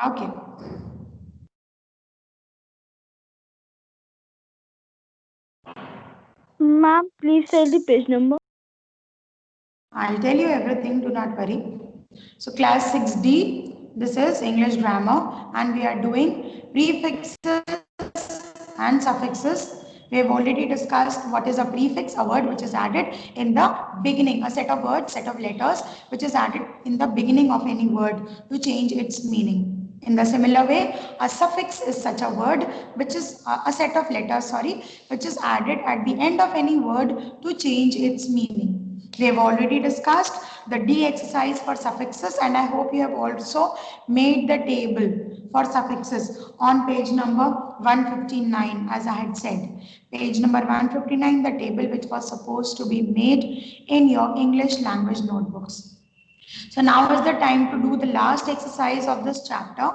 Okay. Ma'am, please tell the page number. I'll tell you everything, do not worry. So class 6D, this is English grammar and we are doing prefixes and suffixes. We have already discussed what is a prefix, a word which is added in the beginning, a set of words, set of letters which is added in the beginning of any word to change its meaning. In the similar way, a suffix is such a word which is a set of letters, sorry, which is added at the end of any word to change its meaning. We have already discussed the D exercise for suffixes and I hope you have also made the table for suffixes on page number 159 as I had said. Page number 159, the table which was supposed to be made in your English language notebooks. So now is the time to do the last exercise of this chapter.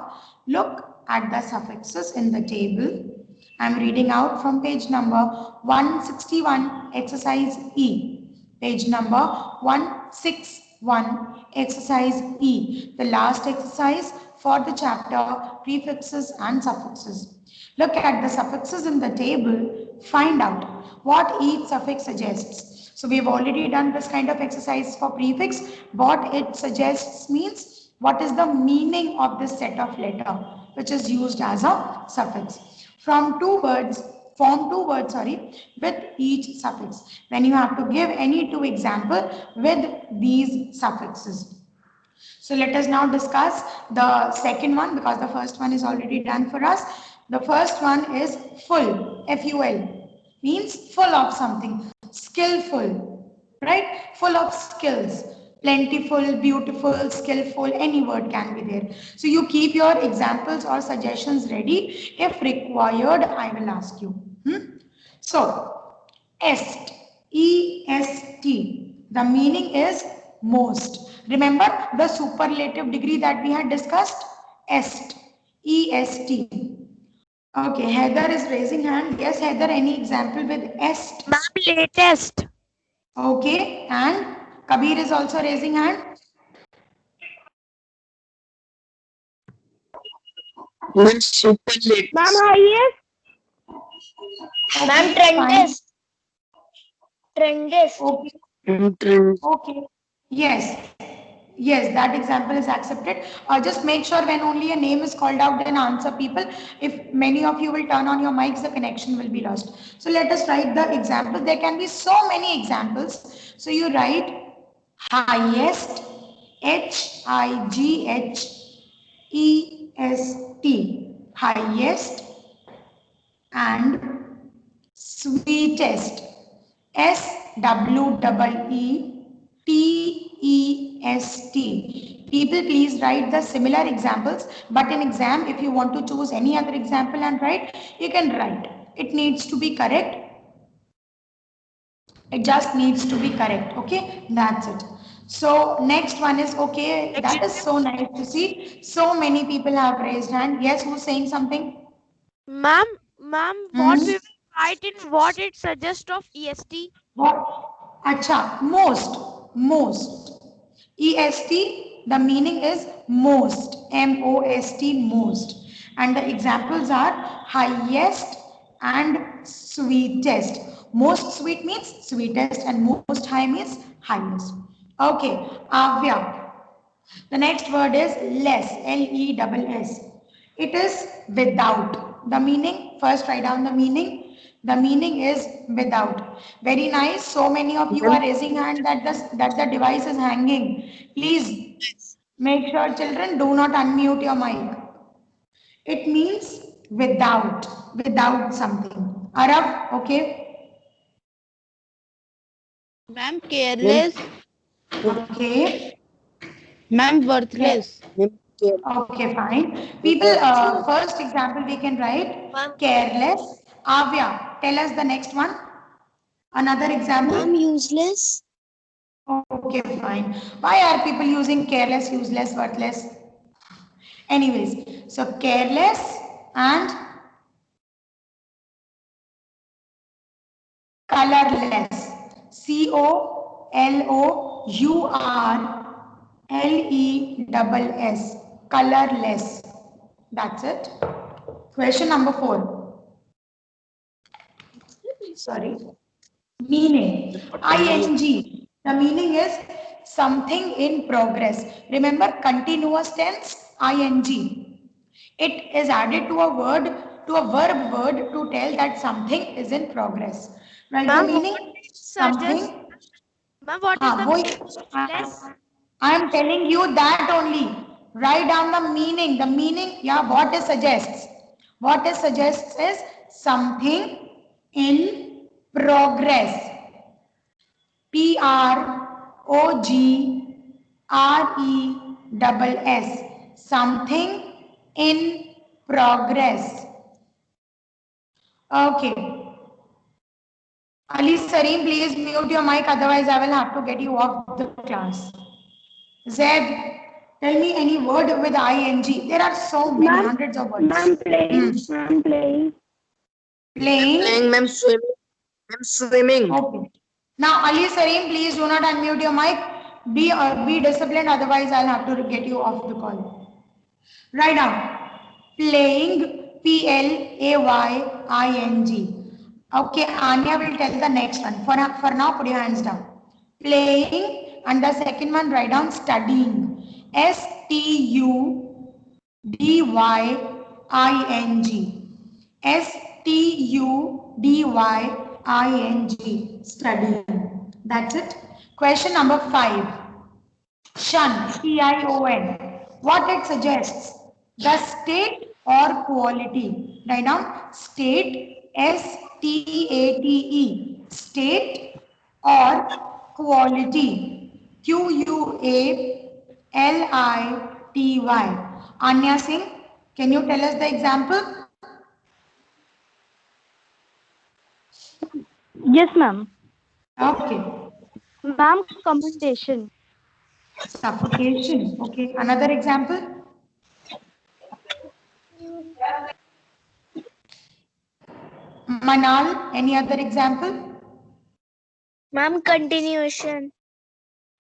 Look at the suffixes in the table. I am reading out from page number 161, exercise E. Page number 161, exercise E. The last exercise for the chapter prefixes and suffixes. Look at the suffixes in the table. Find out what each suffix suggests. So we have already done this kind of exercise for prefix. What it suggests means what is the meaning of this set of letter which is used as a suffix. From form two words, with each suffix. Then you have to give any two example with these suffixes. So let us now discuss the second one because the first one is already done for us. The first one is full, F-U-L, means full of something, skillful, right? Full of skills, plentiful, beautiful, skillful, any word can be there. So you keep your examples or suggestions ready. If required, I will ask you. So, est, E-S-T, the meaning is most. Remember the superlative degree that we had discussed? Est, E-S-T. Okay, Heather is raising hand. Yes, Heather, any example with est? Ma'am, latest. Okay, and Kabir is also raising hand. Ma'am, superlative. Ma'am, highest. Okay, fine. Trendest. Okay, Trend. okay. Yes, yes, that example is accepted. Just make sure when only a name is called out, then answer people. If many of you will turn on your mics, the connection will be lost. So let us write the example. There can be so many examples. So you write highest, Highest, highest, and sweetest, Sweetest. People, please write the similar examples, but in exam, if you want to choose any other example and write, you can write. It needs to be correct. It just needs to be correct. Okay, that's it. So next one is okay. That is so nice to see. So many people have raised hand. Yes, who's saying something? Ma'am, what we Hmm. will write in what it suggests of EST? What? Acha, most. EST, the meaning is most, most, most. And the examples are highest and sweetest. Most sweet means sweetest and most high means highest. Okay, Avya. The next word is less, Less. It is without. The meaning, first write down the meaning. The meaning is without. Very nice. So many of you Ma'am, are raising hand that the device is hanging. Please make sure children do not unmute your mic. It means without something. Arab, okay? Ma'am, ma'am, careless. Okay. Ma'am, Ca- worthless. ma'am, Okay, fine. People, careless. first example we can write Ma'am, careless. Avya, tell us the next one. Another Ma'am, example. useless. Okay, fine. Why are people using careless, useless, worthless? Anyways, so careless and colorless. Colorless. Colorless. That's it. Question number 4. Sorry. Meaning. ING. The meaning is something in progress. Remember continuous tense, ING. It is added to a word, to a verb word to tell that something is in progress. Right? The Ma'am, meaning what it suggests? something. Ma'am, what is the meaning of less? I am telling you that only. Write down the meaning. The meaning, yeah, what it suggests. What it suggests is something in progress. PROGRESS. Something in progress. Okay. Ali Sareem, please mute your mic, otherwise I will have to get you off the class. Zed, tell me any word with ing. There are so many, hundreds of words. Ma'am playing. Ma'am playing. Playing. Ma'am, swimming. I'm swimming. Okay. Now, Ali Sareem, please do not unmute your mic. Be disciplined, otherwise I'll have to get you off the call. Write down. Playing, PLAYING. Okay, Anya will tell the next one. For now, put your hands down. Playing, and the second one, write down studying. STUDYING. STUDYING. Studying. That's it. Question number 5. Shun, TION. What it suggests? The state or quality. Write down state, STATE. State or quality. QUALITY. Anya Singh, can you tell us the example? Yes, ma'am. Okay. Ma'am, commendation. Suffocation. Okay. Another example? Manal, any other example? Ma'am, continuation.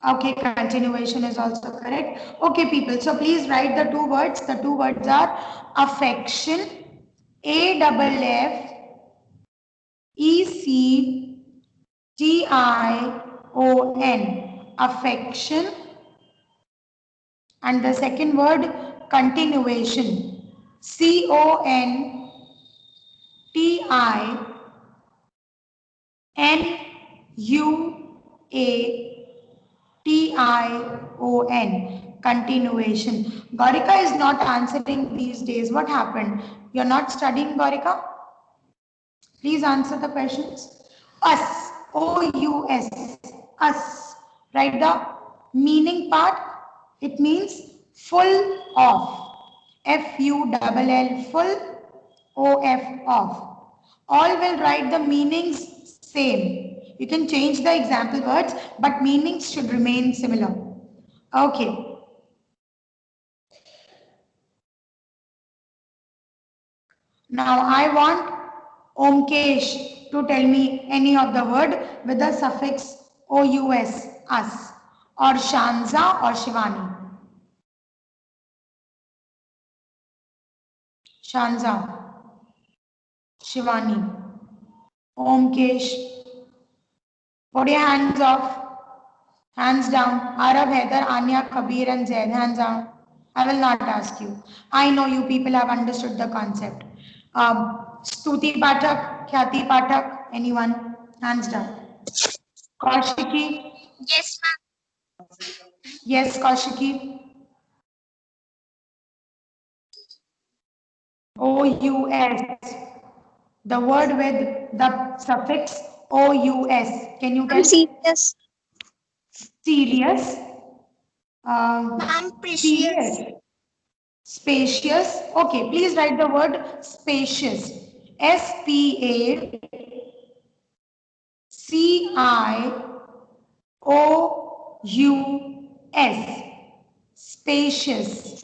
Okay, continuation is also correct. Okay, people, so please write the two words. The two words are affection, AFFECTION, affection, and the second word continuation, CONTINUATION, continuation. Gaurika is not answering these days. What happened? You're not studying, Gaurika? Please answer the questions. Us, OUS, us. Write the meaning part. It means full of. FULL, full, OF, off. All will write the meanings same. You can change the example words, but meanings should remain similar. Okay. Now I want Omkesh to tell me any of the word with the suffix OUS, us, or Shanza or Shivani. Shanza, Shivani, Omkesh. Put your hands off. Hands down. Arab, Heather, Anya, Kabir, and Zaid. Hands down. I will not ask you. I know you people have understood the concept. Stuti Pathak, Khyati Pathak, anyone? Hands down. Kaushiki? Yes, ma'am. Yes, Kaushiki. OUS. The word with the suffix OUS. Can you tell? Serious. Serious. Ma'am, Serious. Spacious. Okay, please write the word spacious. SPACIOUS. Spacious.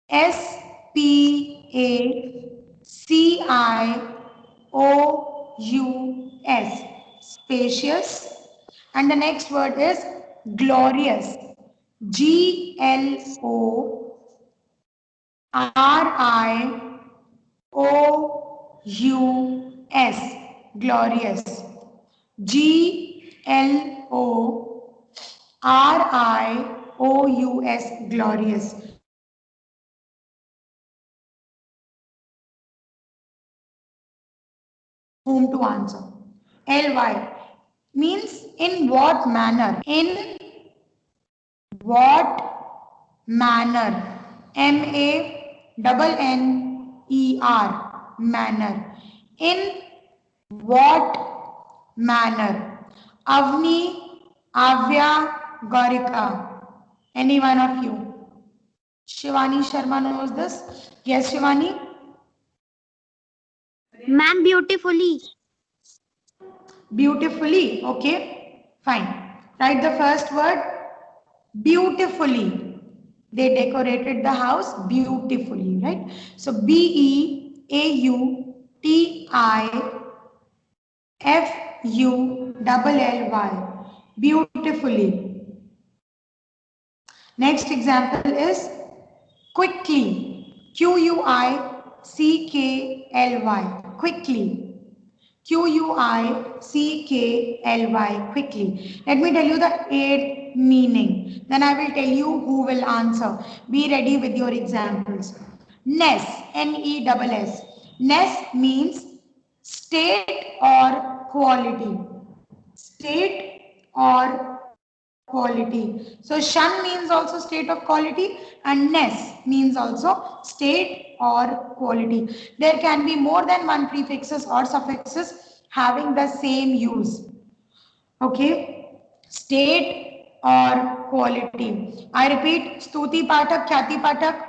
SPACIOUS. Spacious. And the next word is glorious. GLORIOUS. Glorious, glorious. Glorious, glorious. Whom to answer? Ly means in what manner? In what manner? manner. Manner. In what manner? Avni, Avya, Gaurika. Any one of you? Shivani Sharma knows this. Yes, Shivani? Ma'am, beautifully. Beautifully. Okay, fine. Write the first word. Beautifully. They decorated the house beautifully, right? So Beautifully. Beautifully. Next example is quickly. Quickly. Quickly. Quickly. Quickly. Let me tell you the eighth meaning. Then I will tell you who will answer. Be ready with your examples. Ness. Ness. Ness means state or quality. State or quality. So shun means also state of quality and ness means also state or quality. There can be more than one prefixes or suffixes having the same use. Okay, state or quality. I repeat, Stuti Patak, Khyati Patak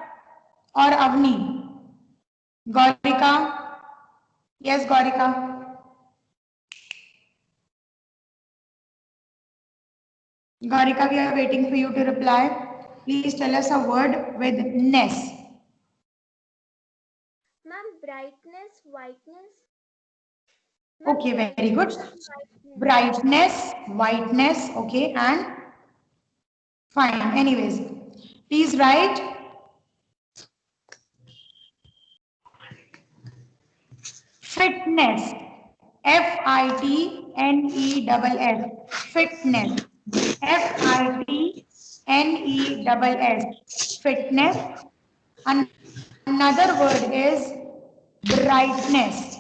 or Avni. Gaurika. Yes, Gaurika. Gaurika, we are waiting for you to reply. Please tell us a word with ness. Ma'am, brightness, whiteness. Okay, very good. Brightness, whiteness, okay, and fine. Anyways, please write fitness. Fitness. Fitness. Fitness. Fitness. Another word is brightness.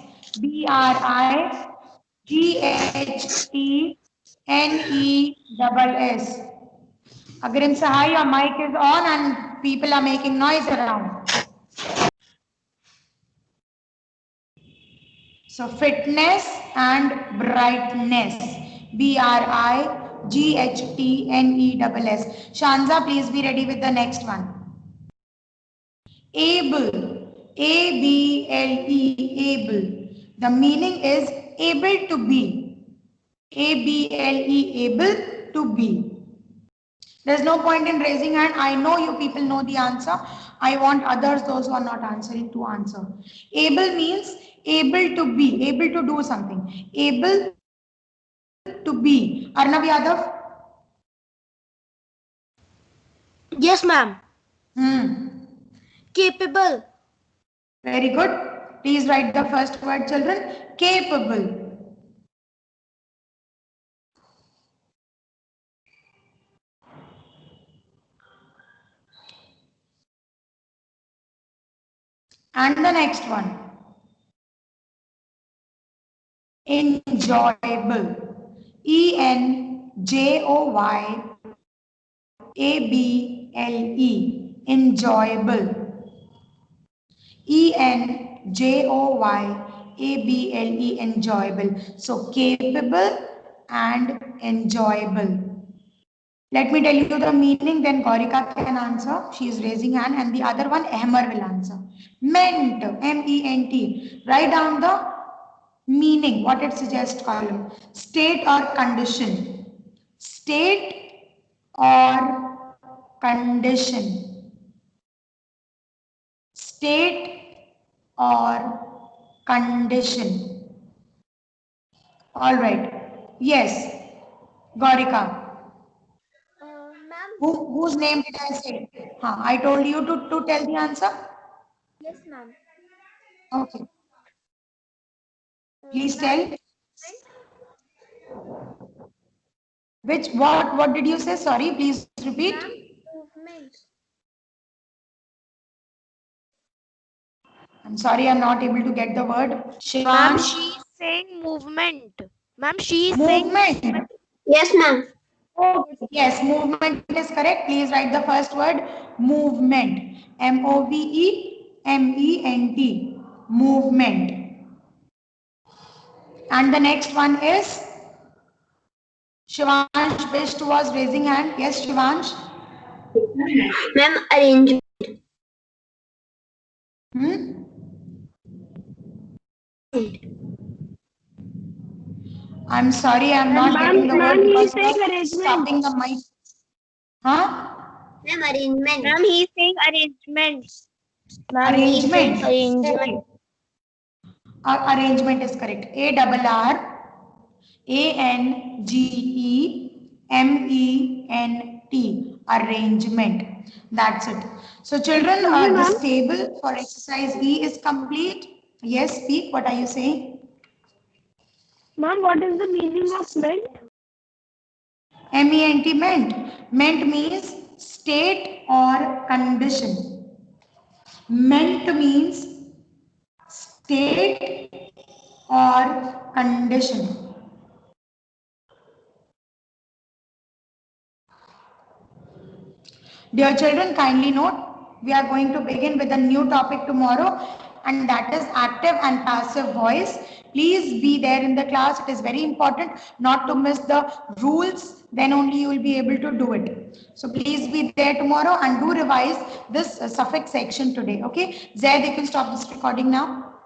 Brightness. Agrim Sahai, your mic is on and people are making noise around. So fitness and brightness. Brightness. Shanza, please be ready with the next one. Able. Able. The meaning is able to be. Able to be. There's no point in raising hand. I know you people know the answer. I want others, those who are not answering, to answer. Able means able to be, able to do something. Able to be. Arnav Yadav? Yes, ma'am. Hmm. Capable. Very good. Please write the first word, children. Capable. And the next one. Enjoyable. Enjoyable. Enjoyable. Enjoyable. Enjoyable. So capable and enjoyable. Let me tell you the meaning, then Gaurika can answer. She is raising hand, and the other one, Ahmer, will answer. Ment, M-E-N-T. Write down the meaning, what it suggests column. State or condition. State or condition. State or condition. All right. Yes. Gaurika. Ma'am, Whose name did I say? I told you to tell the answer. Yes, ma'am. Okay. Please tell. What did you say? Sorry, please repeat. Ma'am, movement. I'm sorry, I'm not able to get the word. Ma'am, Shivansh. she is saying movement. Ma'am, she is saying Movement. Yes, ma'am. Oh, yes, movement is correct. Please write the first word, movement. Movement. Movement. And the next one is Shivansh Best was raising hand. Yes, Shivansh. Ma'am, arrangement. Hmm? I'm sorry, I'm not getting the word because you're stopping the mic. Huh? Ma'am, arrangement. Ma'am, he is saying arrangement. Arrangement. Arrangement. Okay. Arrangement is correct. ARRANGEMENT. Arrangement. That's it. So children, this table for exercise E is complete. Yes, speak. What are you saying? Ma'am, what is the meaning of meant? MENT, meant. Meant means state or condition. Meant means state or condition. Dear children, kindly note, we are going to begin with a new topic tomorrow, and that is active and passive voice. Please be there in the class. It is very important not to miss the rules. Then only you will be able to do it. So please be there tomorrow and do revise this suffix section today. Okay, Zaid, you can stop this recording now.